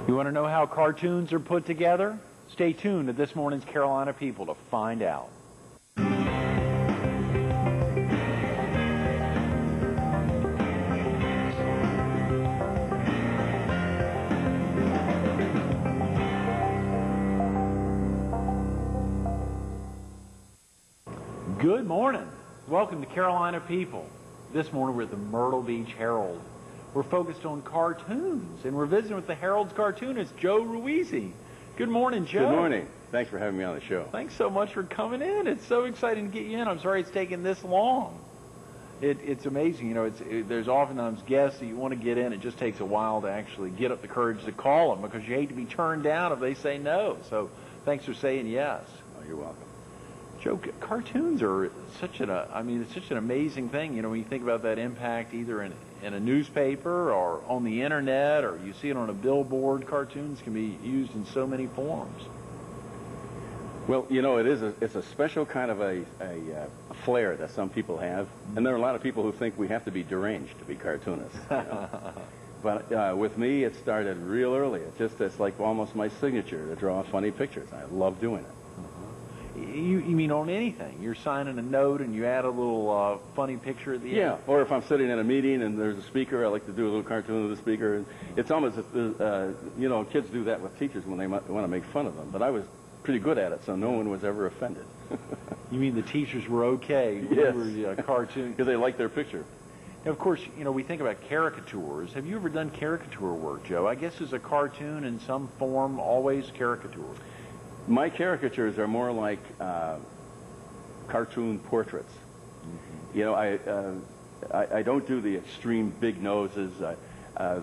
You want to know how cartoons are put together? Stay tuned to this morning's Carolina People to find out. Good morning. Welcome to Carolina People. This morning we're at the Myrtle Beach Herald. We're focused on cartoons, and we're visiting with the Herald's cartoonist, Joe Ruisi. Good morning, Joe. Good morning. Thanks for having me on the show. Thanks so much for coming in. It's so exciting to get you in. I'm sorry it's taken this long. It's amazing. You know, there's oftentimes guests that you want to get in. It just takes a while to actually get up the courage to call them because you hate to be turned down if they say no. So thanks for saying yes. Oh, you're welcome. Joe, cartoons are such it's such an amazing thing. You know, when you think about that impact either in a newspaper or on the internet or you see it on a billboard, cartoons can be used in so many forms. Well, you know, it's a special kind of a flair that some people have, and there are a lot of people who think we have to be deranged to be cartoonists. You know? But with me, it started real early. It's like almost my signature to draw funny pictures. I love doing it. You mean on anything? You're signing a note and you add a little funny picture at the end? Yeah, or if I'm sitting in a meeting and there's a speaker, I like to do a little cartoon of the speaker. And it's almost, you know, kids do that with teachers when they want to make fun of them. But I was pretty good at it, so no one was ever offended. You mean the teachers were okay? Yes. Were cartoon? Because they liked their picture. Now, of course, you know, we think about caricatures. Have you ever done caricature work, Joe? I guess is a cartoon in some form always caricature? My caricatures are more like cartoon portraits. Mm-hmm. You know, I don't do the extreme big noses.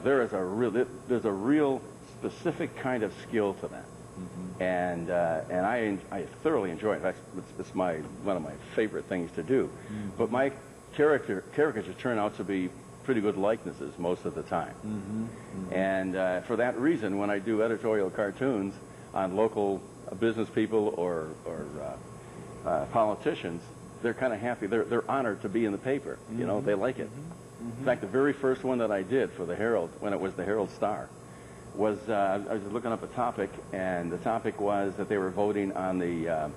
There's a real specific kind of skill to that, mm-hmm. and I thoroughly enjoy it. In fact, it's one of my favorite things to do. Mm-hmm. But my caricatures turn out to be pretty good likenesses most of the time. Mm-hmm. Mm-hmm. And for that reason, when I do editorial cartoons on local business people or politicians, they're kind of happy. They're honored to be in the paper. Mm-hmm. You know, they like it. Mm-hmm. Mm-hmm. In fact, the very first one that I did for the Herald, when it was the Herald Star, was I was looking up a topic, and the topic was that they were voting on the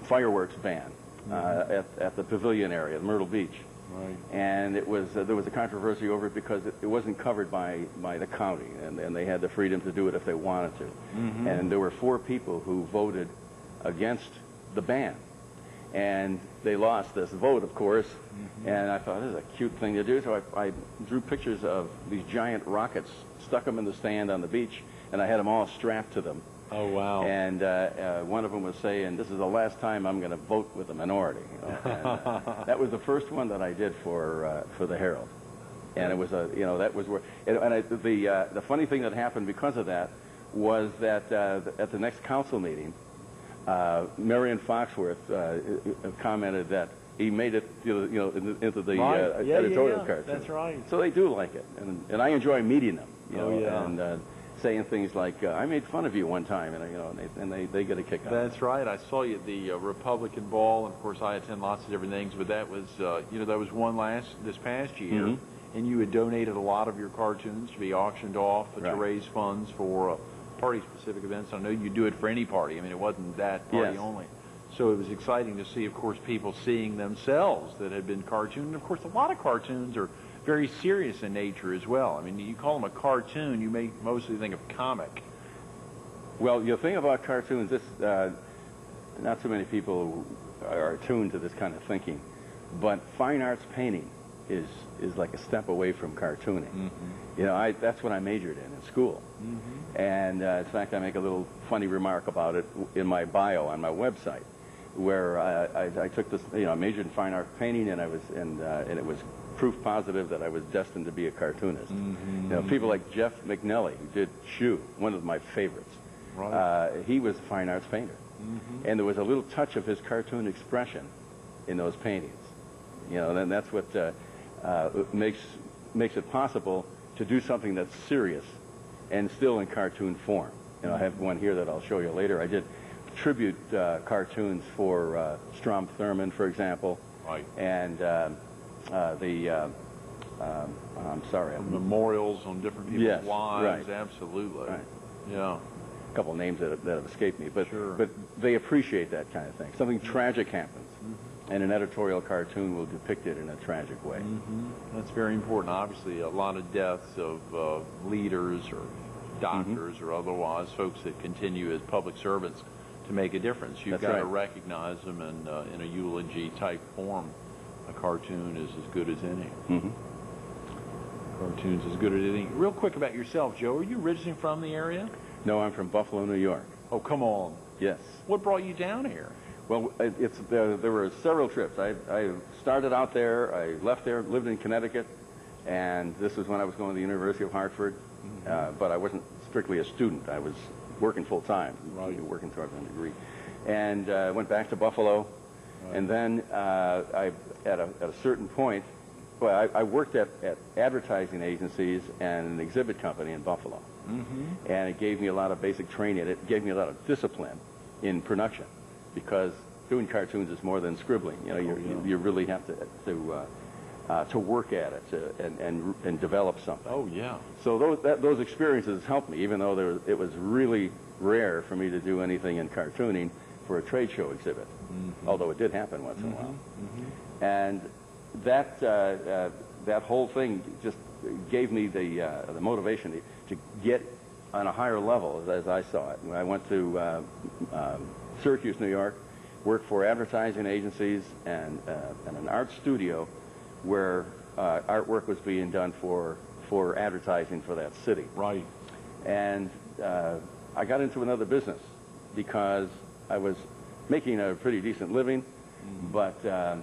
fireworks ban mm-hmm. at the pavilion area, Myrtle Beach. Right. And it was there was a controversy over it because it wasn't covered by the county, and they had the freedom to do it if they wanted to. Mm-hmm. And there were 4 people who voted against the ban, and they lost this vote, of course. Mm-hmm. And I thought, this is a cute thing to do, so I drew pictures of these giant rockets, stuck them in the sand on the beach, and I had them all strapped to them. Oh, wow. And one of them was saying, this is the last time I'm going to vote with the minority. You know? And, that was the first one that I did for the Herald. And it was that was where, the funny thing that happened because of that was that at the next council meeting, Marion Foxworth commented that he made it, into the editorial cartoon. That's right. So they do like it, and I enjoy meeting them. Yeah. And saying things like, I made fun of you one time, and they get a kick out of it. That's right. I saw you at the Republican Ball, and of course I attend lots of different things, but that was, that was one this past year, mm-hmm. and you had donated a lot of your cartoons to be auctioned off to raise funds for party-specific events. I know you do it for any party. I mean, it wasn't that party only. So it was exciting to see, of course, people seeing themselves that had been cartooned. And of course, a lot of cartoons are very serious in nature as well. I mean, you call them a cartoon, you may mostly think of comic. Well, the thing about cartoons, not so many people are attuned to this kind of thinking, but fine arts painting is like a step away from cartooning. Mm-hmm. You know, that's what I majored in school. Mm-hmm. And in fact, I make a little funny remark about it in my bio on my website, where I took this, I majored in fine art painting, and and it was proof positive that I was destined to be a cartoonist. Mm-hmm. People like Jeff McNelly, who did Shoe, one of my favorites. Right. He was a fine arts painter. Mm-hmm. And there was a little touch of his cartoon expression in those paintings. And that's what makes it possible to do something that's serious and still in cartoon form. I have one here that I'll show you later. I did tribute cartoons for Strom Thurmond, for example. Right. And I'm sorry. Memorials on different people's Yes, lives. right. Absolutely. Right. Yeah. A couple of names that have escaped me, but Sure. but they appreciate that kind of thing. Something tragic happens, and an editorial cartoon will depict it in a tragic way. That's very important. Obviously, a lot of deaths of leaders or doctors or otherwise folks that continue as public servants to make a difference. You've That's got to right. recognize them in a eulogy type form. A cartoon is as good as any. Cartoon's as good as any. Real quick about yourself, Joe. Are you originally from the area? No, I'm from Buffalo, New York. Oh, come on. Yes. What brought you down here? Well, there were several trips. I started out there. I left there, lived in Connecticut, and this was when I was going to the University of Hartford. But I wasn't strictly a student. I was working full time, working towards my degree, and went back to Buffalo. And then at a certain point, well, I worked at advertising agencies and an exhibit company in Buffalo. And it gave me a lot of basic training. It gave me a lot of discipline in production, because doing cartoons is more than scribbling. You know, you really have to work at it and develop something. Oh, yeah. So those experiences helped me, even though it was really rare for me to do anything in cartooning for a trade show exhibit, although it did happen once in a while. And that whole thing just gave me the motivation to get on a higher level, as I saw it. When I went to Syracuse, New York, worked for advertising agencies and an art studio where artwork was being done for advertising for that city. Right. And I got into another business because I was making a pretty decent living, but I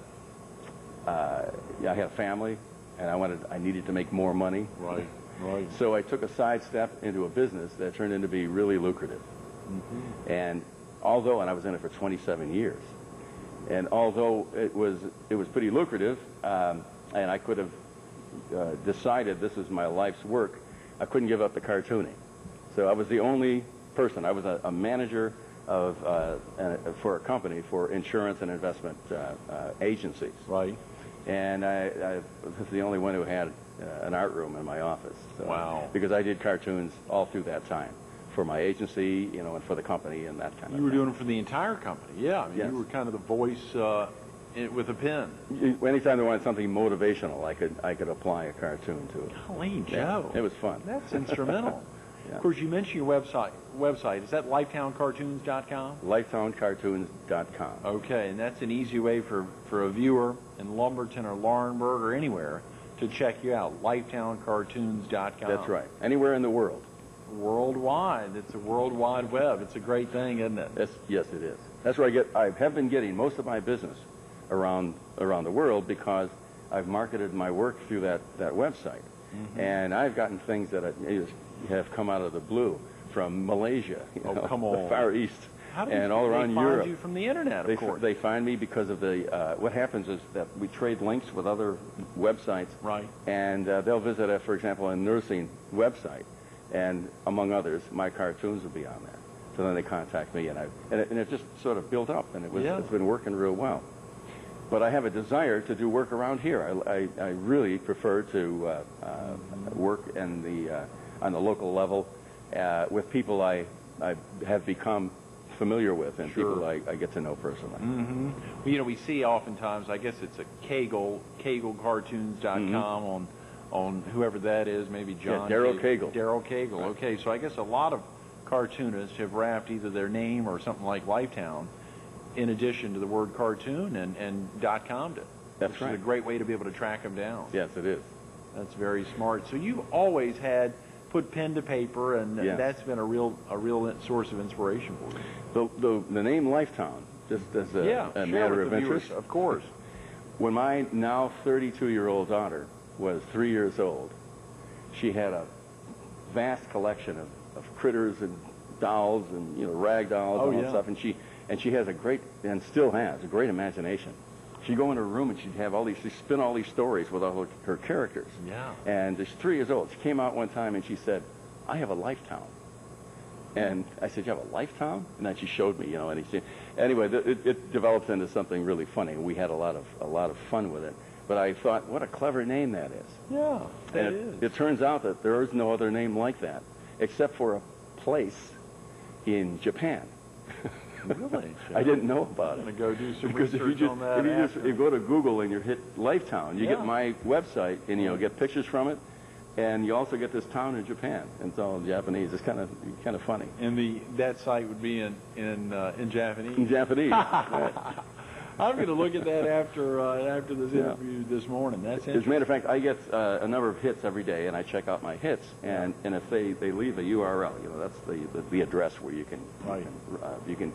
had a family, and I needed to make more money. Right. Right. So I took a sidestep into a business that turned into be really lucrative. And I was in it for 27 years, and although it was pretty lucrative, and I could have decided this is my life's work, I couldn't give up the cartooning. So I was the only person. I was a manager for a company for insurance and investment agencies. Right. And I was the only one who had an art room in my office. So, wow. Because I did cartoons all through that time for my agency, and for the company and that kind of thing. You were doing it for the entire company. Yeah. I mean, Yes. You were kind of the voice with a pen. Anytime they wanted something motivational, I could apply a cartoon to it. Golly, Joe. It was fun. That's instrumental. Yeah. Of course, you mentioned your website. Is that lifetowncartoons.com? Lifetowncartoons.com. Okay, and that's an easy way for a viewer in Lumberton or Laurinburg or anywhere to check you out. Lifetowncartoons.com. That's right. Anywhere in the world. Worldwide. It's a World Wide Web. It's a great thing, isn't it? Yes, it is. That's where I have been getting most of my business around the world, because I've marketed my work through that website. And I've gotten things that have come out of the blue from Malaysia, come on, the Far East, and all around Europe. They find you from the internet, of course. They find me because of what happens is that we trade links with other websites. Right. And they'll visit, for example, a nursing website, and among others, my cartoons will be on there. So then they contact me, and it just sort of built up, and it's been working real well. But I have a desire to do work around here. I really prefer to work on the local level with people I have become familiar with, and people I get to know personally. Well, we see oftentimes, I guess it's a KegelCartoons.com on whoever that is, maybe John. Yeah, Darryl Cagle. Darryl Cagle. Right. Okay, so I guess a lot of cartoonists have wrapped either their name or something like Lifetown in addition to the word cartoon and .com'd it. That's right. Which is a great way to be able to track them down. Yes, it is. That's very smart. So you've always put pen to paper, and that's been a real source of inspiration for you. The name Lifetown, just as a matter of interest, of course. When my now 32-year-old daughter was 3 years old, she had a vast collection of critters and dolls and rag dolls and all that stuff, and she has and still has a great imagination. She'd go in her room and she'd spin all these stories with all her characters. Yeah. And she's 3 years old. She came out one time and she said, "I have a Lifetown." And I said, "You have a Lifetown?" And then she showed me, anyway, it developed into something really funny. We had a lot of fun with it. But I thought, what a clever name that is. Yeah, that and is. It turns out that there is no other name like that, except for a place in Japan. Really? I didn't know about I'm it. going to go do some Because research on that. if you go to Google and you hit Lifetown, you Yeah. get my website, and get pictures from it, and you also get this town in Japan. And it's all Japanese. It's kind of funny. And that site would be in Japanese. In Japanese. Right. I'm going to look at that after this interview this morning. That's As a interesting. matter of fact, I get a number of hits every day, and I check out my hits. And if they leave a URL, that's the address where you can you can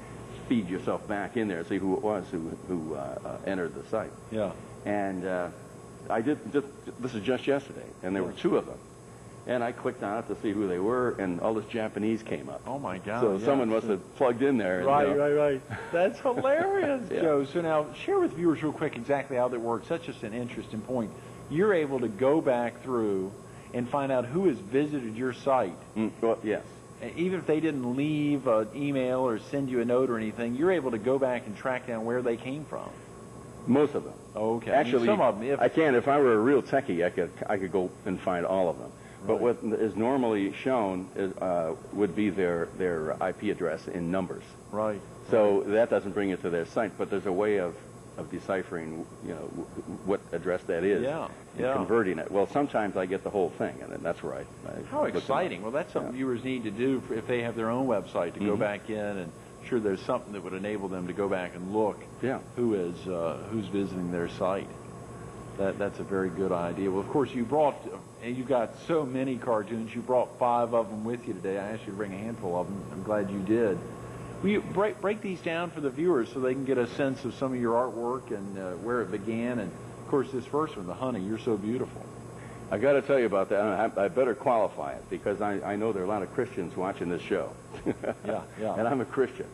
feed yourself back in there and see who it was who entered the site. Yeah. And I did this is just yesterday, and there were 2 of them. And I clicked on it to see who they were, and all this Japanese came up. Oh, my God. So someone must have plugged in there. Right. That's hilarious, Yeah. Joe. So now, share with viewers real quick exactly how that works. That's just an interesting point. You're able to go back through and find out who has visited your site. Well, yes. Even if they didn't leave an email or send you a note or anything, you're able to go back and track down where they came from. Most of them. Okay. Actually, some of them. I can. If I were a real techie, I could go and find all of them. But Right. what is normally shown would be their IP address in numbers. Right. So that doesn't bring it to their site, but there's a way of deciphering, what address that is. Yeah. And converting it. Well, sometimes I get the whole thing, and that's where I How look them exciting. up. Well, that's something viewers need to do if they have their own website, to go back in, and sure there's something that would enable them to go back and look who's visiting their site. That's a very good idea. Well, of course, you've got so many cartoons. You brought 5 of them with you today. I asked you to bring a handful of them. I'm glad you did. Will you break these down for the viewers so they can get a sense of some of your artwork and where it began? And, of course, this first one, the honey, you're so beautiful. I got to tell you about that. I better qualify it, because I know there are a lot of Christians watching this show. Yeah. And I'm a Christian.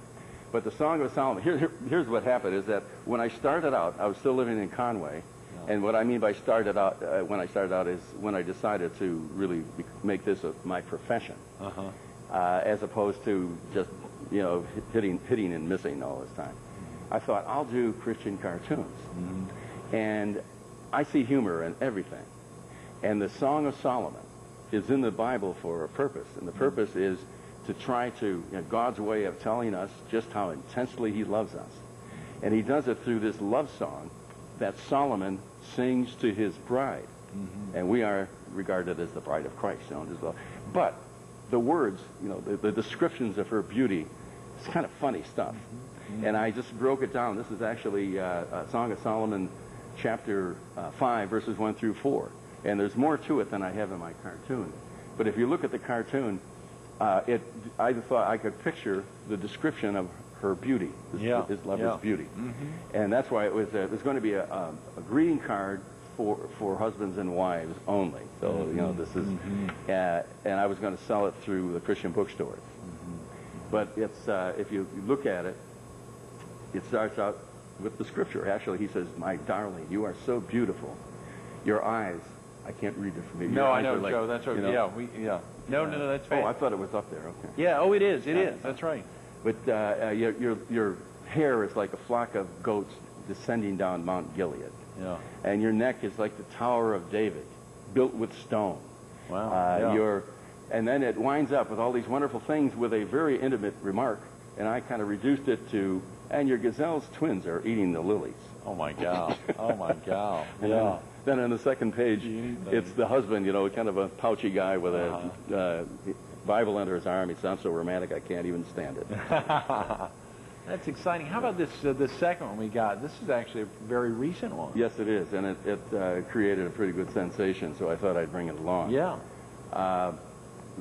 But the Song of Solomon, here's what happened, is that when I started out, I was still living in Conway. And what I mean by when I started out is when I decided to really make this my profession, as opposed to just hitting and missing all this time. I thought, I'll do Christian cartoons, and I see humor in everything. And the Song of Solomon is in the Bible for a purpose, and the purpose is to try to God's way of telling us just how intensely He loves us, and He does it through this love song that Solomon sings to his bride, and we are regarded as the bride of Christ, as well. But the words, the descriptions of her beauty, it's kind of funny stuff. And I just broke it down. This is actually Song of Solomon, chapter 5, verses 1 through 4. And there's more to it than I have in my cartoon. But if you look at the cartoon, I thought I could picture the description of her beauty, his lover's beauty. And that's why it was there's going to be a greeting card for husbands and wives only. So this is and I was going to sell it through the Christian bookstores. But it's if you look at it, it starts out with the scripture. Actually, he says, "My darling, you are so beautiful. Your eyes." I can't read it from here. No, I know, Joe. That's okay. No, that's fine. Oh, I thought it was up there. Okay. Yeah. Oh, it is. It is. That's right. But your hair is like a flock of goats descending down Mount Gilead. Yeah. And your neck is like the Tower of David, built with stone. Wow. And then it winds up with all these wonderful things with a very intimate remark. And I kind of reduced it to, and your gazelle's twins are eating the lilies. Oh, my God. Oh, my God. And then on the second page, it's the husband, kind of a pouchy guy with a Bible under his arm. He sounds so romantic, I can't even stand it. That's exciting. How about this second one we got? This is actually a very recent one. Yes, it is, and it created a pretty good sensation, so I thought I'd bring it along. Yeah.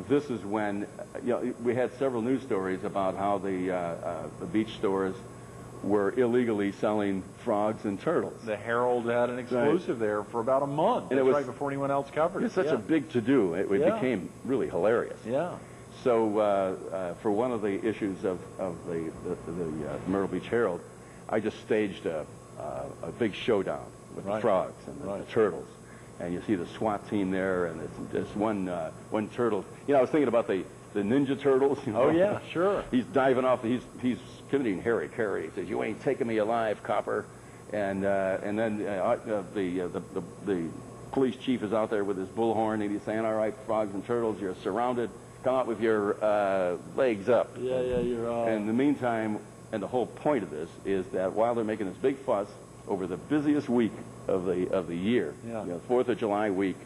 This is when we had several news stories about how the beach stores were illegally selling frogs and turtles. The Herald had an exclusive there for about a month. And That's it was right before anyone else covered it. It's such a big to-do. It became really hilarious. Yeah. So for one of the issues of the Myrtle Beach Herald, I just staged a big showdown with the frogs and the turtles. And you see the SWAT team there, and there's one turtle. I was thinking about the Ninja Turtles. Oh, yeah, sure. He's diving off. He's committing hara-kiri. He says, "You ain't taking me alive, copper." And then the police chief is out there with his bullhorn, and he's saying, "All right, frogs and turtles, you're surrounded. Come out with your legs up." Yeah, you're. In the meantime, and the whole point of this is that while they're making this big fuss over the busiest week of the year, yeah. 4th of July week,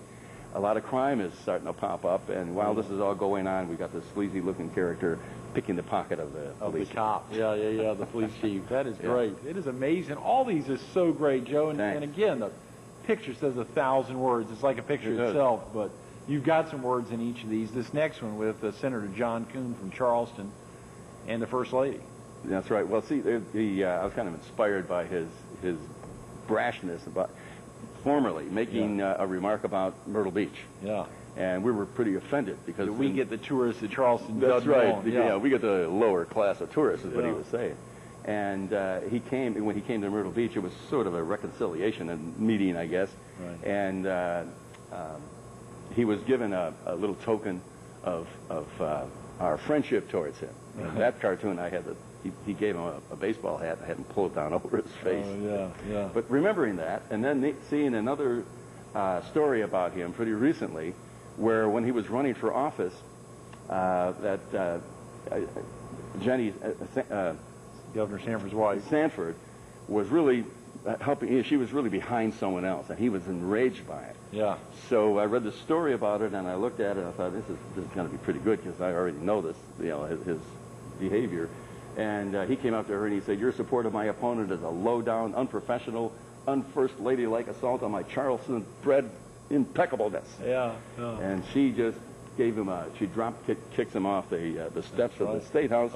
a lot of crime is starting to pop up. And while this is all going on, we got this sleazy-looking character picking the pocket of the police cop. Yeah, the police chief. That is great. It is amazing. All these is so great, Joe. And again, the picture says 1,000 words. It's like a picture itself, but you've got some words in each of these. This next one with Senator John Kuhn from Charleston and the First Lady. That's right. Well, see, I was kind of inspired by his brashness about formerly making a remark about Myrtle Beach. Yeah. And we were pretty offended because we get the tourists at Charleston. That's right. Yeah. We get the lower class of tourists, is what he was saying. And when he came to Myrtle Beach, it was sort of a reconciliation and meeting, I guess. Right. And he was given a little token of our friendship towards him. And that cartoon, he gave him a baseball hat. I had him pull it down over his face. Oh, yeah. But remembering that, and then seeing another story about him pretty recently, where when he was running for office, Jenny Governor Sanford's wife, Sanford, was really helping. She was really behind someone else, and he was enraged by it. Yeah. So I read the story about it, and I looked at it, and I thought, this is going to be pretty good because I already know this, his behavior. And he came up to her and he said, "Your support of my opponent is a low-down, unprofessional, unfirst lady-like assault on my Charleston-bred impeccableness." Yeah. And she just gave him she kicks him off the steps of the State House.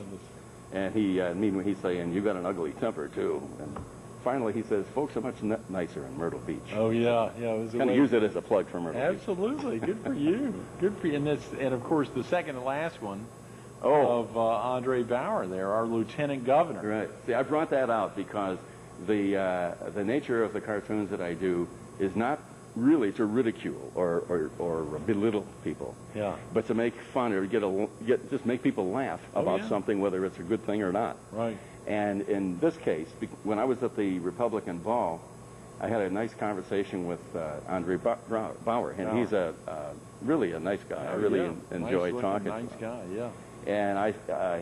And meanwhile he's saying, "You got an ugly temper too." And finally he says, "Folks are much nicer in Myrtle Beach." Oh yeah. It was kind of use it as a plug for Myrtle Beach. Absolutely. Good for you. Good for you. And of course the second and last one. Of Andre Bauer there, our lieutenant governor. Right. See, I brought that out because the nature of the cartoons that I do is not really to ridicule or belittle people. Yeah. But to make fun or just make people laugh about something, whether it's a good thing or not. Right. And in this case, when I was at the Republican ball, I had a nice conversation with Andre Bauer, and he's really a nice guy. I really enjoyed talking to him. Nice guy, yeah. And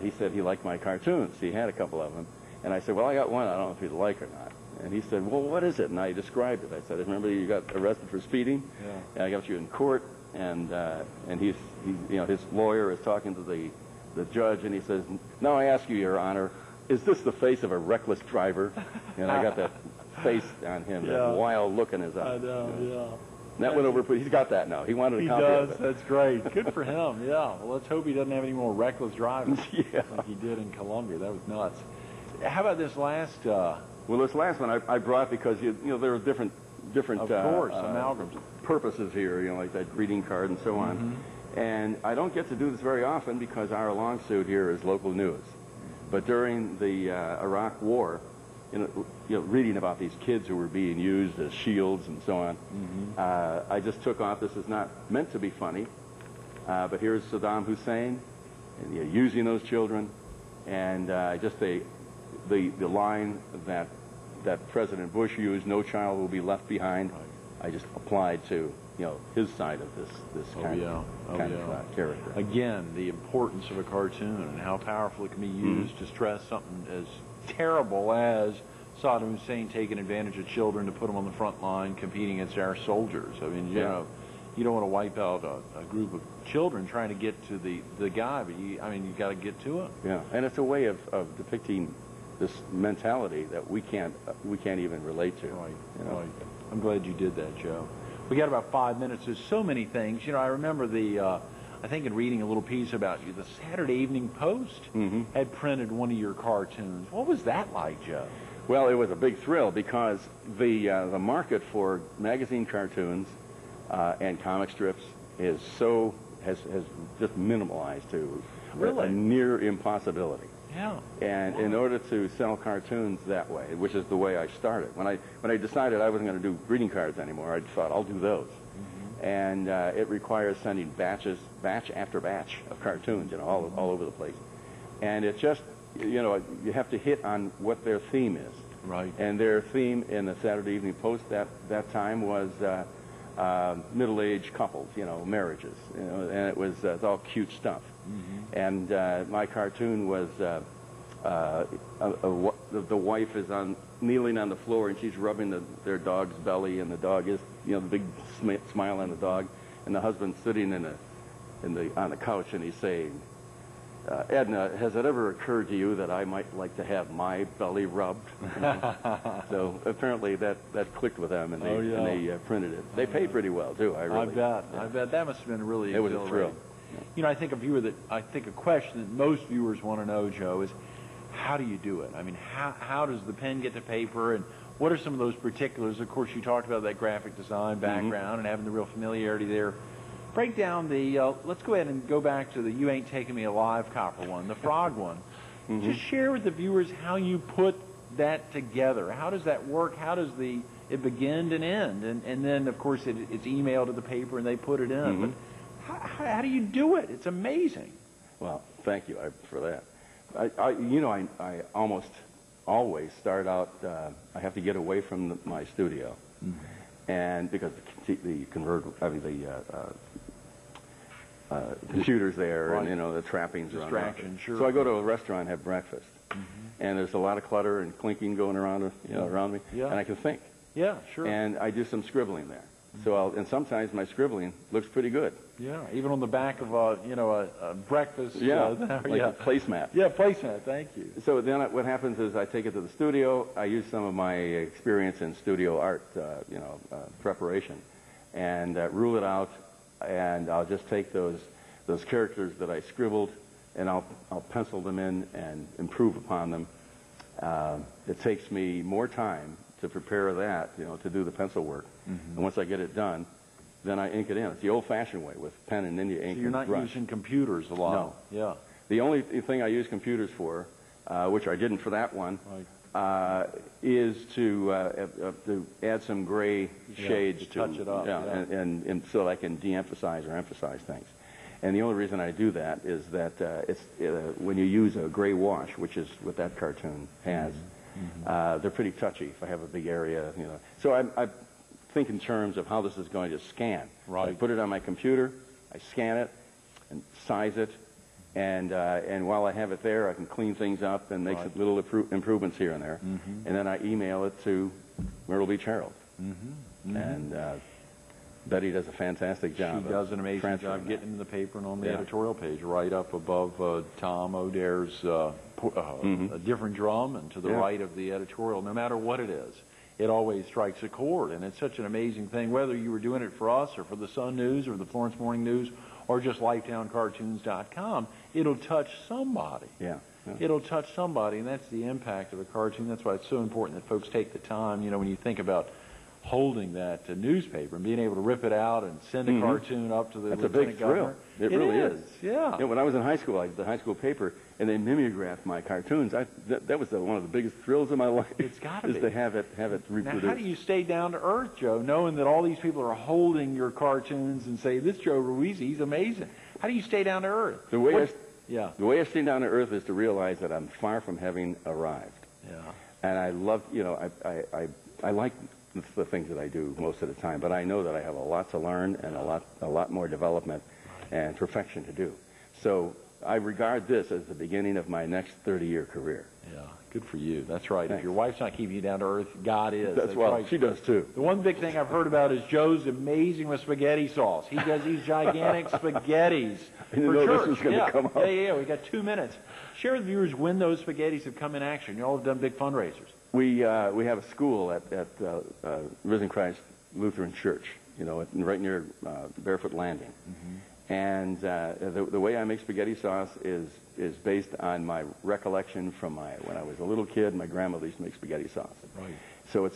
he said he liked my cartoons. He had a couple of them. And I said, "Well, I got one. I don't know if you'd like or not." And he said, "Well, what is it?" And I described it. I said, "Remember you got arrested for speeding? Yeah. And I got you in court." And he's his lawyer is talking to the judge, and he says, "Now I ask you, Your Honor, is this the face of a reckless driver?" And I got that face on him, that wild look in his eye. I know, yeah. And that went over, but he's got that now. He wanted a copy of it. That's great. Good for him, yeah. Well, let's hope he doesn't have any more reckless driving like he did in Columbia. That was nuts. How about this last... well, this last one I brought because, there are different of course, amalgams. Purposes here, like that greeting card and so on. And I don't get to do this very often because our lawsuit here is local news. But during the Iraq War, reading about these kids who were being used as shields and so on, I just took off. This is not meant to be funny, but here's Saddam Hussein and using those children, and just the line that President Bush used: "No child will be left behind." Right. I just applied to his side of this kind of character. Again, the importance of a cartoon and how powerful it can be used to stress something as terrible as Saddam Hussein taking advantage of children to put them on the front line competing against our soldiers. I mean, you don't want to wipe out a group of children trying to get to the guy, but you got to get to him. Yeah, and it's a way of depicting this mentality that we can't even relate to. Right. Right. I'm glad you did that, Joe. We got about 5 minutes. There's so many things. I remember I think in reading a little piece about you, the Saturday Evening Post had printed one of your cartoons. What was that like, Joe? Well, it was a big thrill because the market for magazine cartoons and comic strips has just minimalized to a near impossibility. Yeah. And in order to sell cartoons that way, which is the way I started, when I decided I wasn't going to do greeting cards anymore, I thought I'll do those. And it requires sending batch after batch of cartoons, all over the place. And it just, you have to hit on what their theme is. Right. And their theme in the Saturday Evening Post that time was middle-aged couples, marriages, and it's all cute stuff. And my cartoon was the wife is kneeling on the floor, and she's rubbing their dog's belly, and the dog is, the big smile on the dog, and the husband's sitting on the couch, and he's saying, Edna, has it ever occurred to you that I might like to have my belly rubbed? So apparently that clicked with them, and they printed it. They paid pretty well too. I bet that must have been really. It was a thrill. I think a question that most viewers want to know, Joe, is how do you do it? I mean, how does the pen get to paper, and what are some of those particulars? Of course, you talked about that graphic design background and having the real familiarity there. Break down let's go ahead and go back to the You Ain't Taking Me Alive copper one, the frog one. Just share with the viewers how you put that together. How does that work? How does it begin and end? And then, of course, it's emailed to the paper and they put it in. But how do you do it? It's amazing. Well, thank you for that. I almost always start out, I have to get away from my studio. And because the computer's there, and the trappings are distraction, sure. So I go to a restaurant and have breakfast, and there's a lot of clutter and clinking going around, around me, and I can think. Yeah, sure. And I do some scribbling there. So and sometimes my scribbling looks pretty good. Yeah, even on the back of a breakfast. Like a placemat. Yeah, placemat. Thank you. So then what happens is I take it to the studio. I use some of my experience in studio art, preparation, and rule it out. And I'll just take those characters that I scribbled, and I'll pencil them in and improve upon them. It takes me more time to prepare that, to do the pencil work. And once I get it done, then I ink it in. It's the old-fashioned way with pen and India ink. So you're not using computers a lot. No. Yeah. The only thing I use computers for, which I didn't for that one, is to add some gray shades to touch it up. And so that I can de-emphasize or emphasize things. And the only reason I do that is that when you use a gray wash, which is what that cartoon has, they're pretty touchy if I have a big area, So I think in terms of how this is going to scan. Right. I put it on my computer, I scan it, and size it, and while I have it there, I can clean things up and make some little improvements here and there. And then I email it to Myrtle Beach Herald. And Betty does a fantastic job. She does an amazing job getting into the paper and on the editorial page, right up above Tom O'Dare's a different drum, and to the right of the editorial. No matter what it is, it always strikes a chord, and it's such an amazing thing. Whether you were doing it for us or for the Sun News or the Florence Morning News or just LifetownCartoons.com, it'll touch somebody. It'll touch somebody, and that's the impact of a cartoon. That's why it's so important that folks take the time, when you think about holding that newspaper and being able to rip it out and send a cartoon up to the That's a big thrill. It really is. Yeah. When I was in high school, I had the high school paper, and they mimeographed my cartoons. That was one of the biggest thrills of my life. It's got to be. Is to have it reproduced. Now, how do you stay down to earth, Joe, knowing that all these people are holding your cartoons and say, this Joe Ruisi, he's amazing? How do you stay down to earth? The way I stay down to earth is to realize that I'm far from having arrived. Yeah. And I love, I like the things that I do most of the time, but I know that I have a lot to learn and a lot more development and perfection to do. So I regard this as the beginning of my next 30-year career. Yeah, good for you. That's right. Thanks. If your wife's not keeping you down to earth, God is. That's right. She does too. The one big thing I've heard about is Joe's amazing with spaghetti sauce. He does these gigantic spaghettis I didn't for know church. this was going to come up. Yeah. We got 2 minutes. Share with viewers when those spaghettis have come in action. You all have done big fundraisers. We have a school at Risen Christ Lutheran Church, right near Barefoot Landing. And the way I make spaghetti sauce is based on my recollection from when I was a little kid. My grandmother used to make spaghetti sauce. Right. So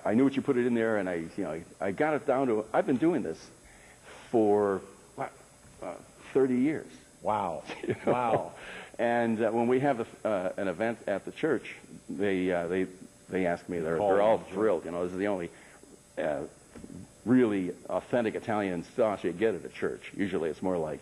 I knew what you put it in there, and I got it down to. I've been doing this for 30 years. Wow. Wow. And when we have an event at the church, they ask me. They're all thrilled. This is the only really authentic Italian sauce you get at a church. Usually it's more like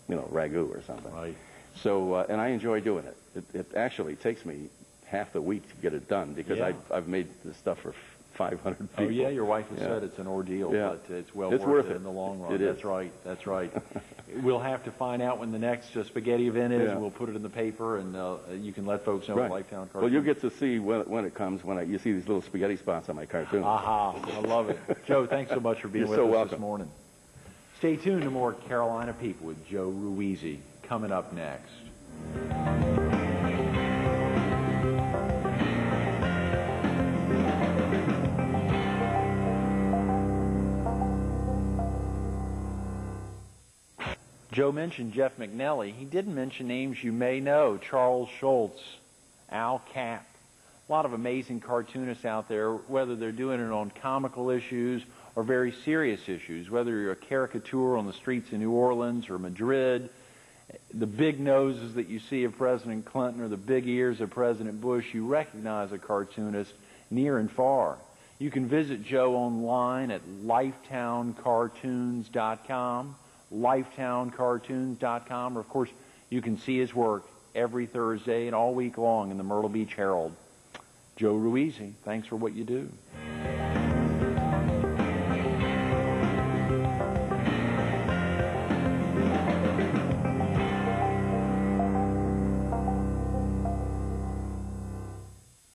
ragu or something. Right. So and I enjoy doing it. It actually takes me half the week to get it done because I've made this stuff for 500 people. Oh, yeah, your wife has said it's an ordeal, but it's well worth it in the long run. That's right, that's right. We'll have to find out when the next spaghetti event is, and we'll put it in the paper, and you can let folks know what Lifetown Cartoons. Well, you'll get to see when it comes, you see these little spaghetti spots on my cartoon. Aha, I love it. Joe, thanks so much for being with us this morning. Stay tuned to more Carolina People with Joe Ruisi coming up next. Joe mentioned Jeff McNelly. He didn't mention names you may know. Charles Schultz, Al Capp. A lot of amazing cartoonists out there, whether they're doing it on comical issues or very serious issues, whether you're a caricature on the streets of New Orleans or Madrid, the big noses that you see of President Clinton or the big ears of President Bush, you recognize a cartoonist near and far. You can visit Joe online at lifetowncartoons.com. lifetowncartoons.com, or of course you can see his work every Thursday and all week long in the Myrtle Beach Herald. Joe Ruisi, thanks for what you do.